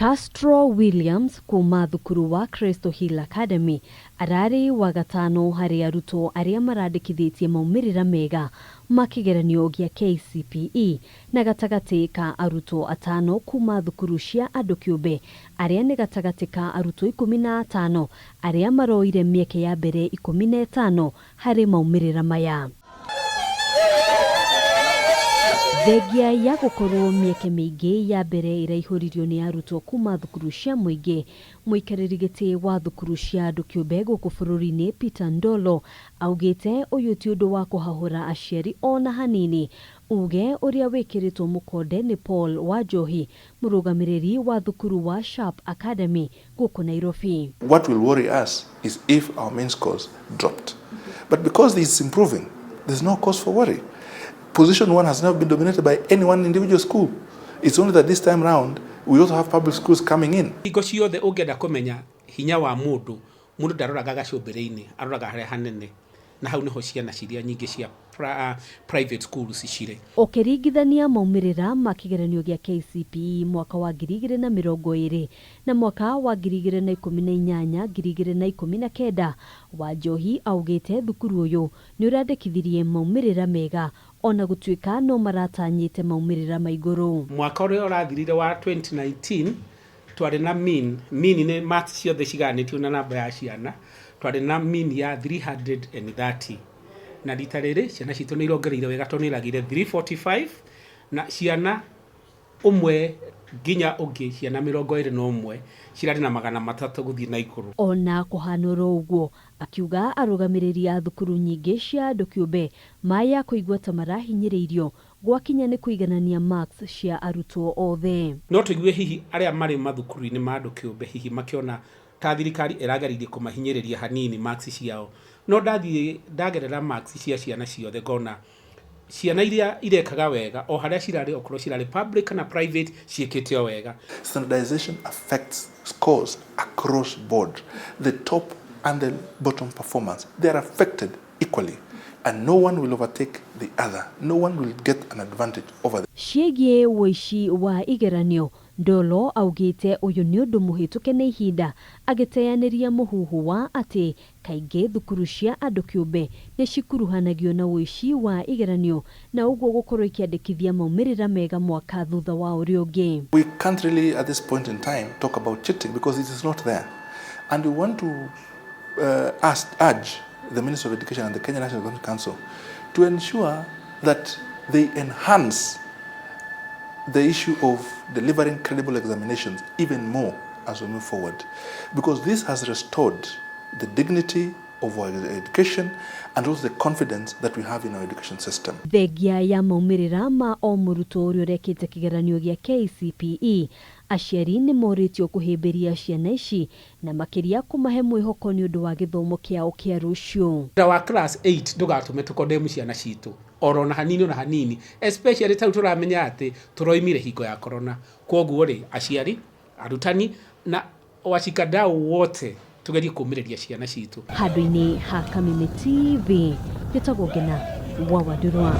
Castro Williams kuma thukuru wa Crystal Hill Academy arari wa gatano hari arutwo aria marandikithirie Maumirira mega makigeranio gia KCPE na gatagati ka arutwo atano kuma thukuru cia andu kiumbe aria ni gatagati ka arutwo 15 aria maroire mieke ya mbere 15 hari Maumirira maya. Thegia ya gukorwo mieke miingi ya mbere iraihuririo ni arutwo kuma thukuru cia muingi muikariri giti wa thukuru cia andu kiumbe guku bururi-ini Peter Ndolo augite uyu ti undu wa kuhahura aciari ona hanini. Uge uria wikiritwo mukonde ni Paul Wajohi murugamiriri wa thukuru wa Sharp Academy guku Nairobi. What will worry us is if our main scores dropped. But because this is improving, there's no cause for worry. Position 1 has never been dominated by any one individual school. It's only that this time round, we also have public schools coming in. Iko ciothe ungenda kumenya hinya wa mundu ndaroraga gacumbirini aroraga haria hanene na hau niho ciana ciria nyingi cia private schools cire. Ukiringithania Maumirira makigeranio gia KCPE mwaka wa 2020 na mwaka wa 2018 2019 Wajohi augite thukuru uyu ni urandikithirie Maumirira mega ona gutuika no maratanyite Maumirira maiguru. Mwaka uria urathirire wa 2019 twari na mean ni maths ciothe ciganitio na namba ya ciana twari na mean ya 330 na rita riri ciana citu ni irongereire wega toniragire 345 na ciana umwe ginya ungi ciana 21 cirari na 300 guthii na ikuru. Ona kuhanoro uguo akiuga arugamiriri a thukuru nyingi cia andu kiumbe maya kuigwa ta marahinyiriirio gwakinya ni kuiganania marks cia arutwo othe. No tuigue hihi aria mari mathukuru-ini ma andu kiumbe hihi makiona ta thirikari irageririe kumahinyiriria hanini marks ciao. No ndagerera marks cia ciana ciothe ngona ciana iria irekaga wega o haria cirari okoro cirari public na private ciekete wega. Standardization affects scores across board. The top and the bottom performance, they are affected equally, and no one will overtake the other. No one will get an advantage over them. Ciĩgiĩ woici wa igeranio, Ndolo augite uyu ni undu muhituke na ihinda agiteyanĩria muhuhu wa ati kaingĩ thukuru cia andu kiumbe ni cikuruhanagio na woici wa igeranio na uguo gukorwo ikiandikithia Maumirira mega mwaka thutha wa uria ungi. We can't really at this point in time talk about cheating because it is not there, and we want to urge the Ministry of Education and the Kenya National Examination Council to ensure that they enhance the issue of delivering credible examinations even more as we move forward, because this has restored the dignity of our education and also the confidence that we have in our education system. Thegia ya Maumirira ma o murutwo uria urekite kigeranio gia KCPE aciari ni moritio kuhimbiria ciana ici na makiria kumahe mwihoko ni undu wa githomo kiao kia rucio. Wa class 8 ndugatume tukondemu ciana citu orona hanini na hanini, especially tau turamenya ati turoimire hingo ya corona. Koguo ri aciari, arutani na washikadau wote tugerie kumiriria ciana citu. Handu-ini ha Kameme TV gitagwo ngena wa Wadurwa.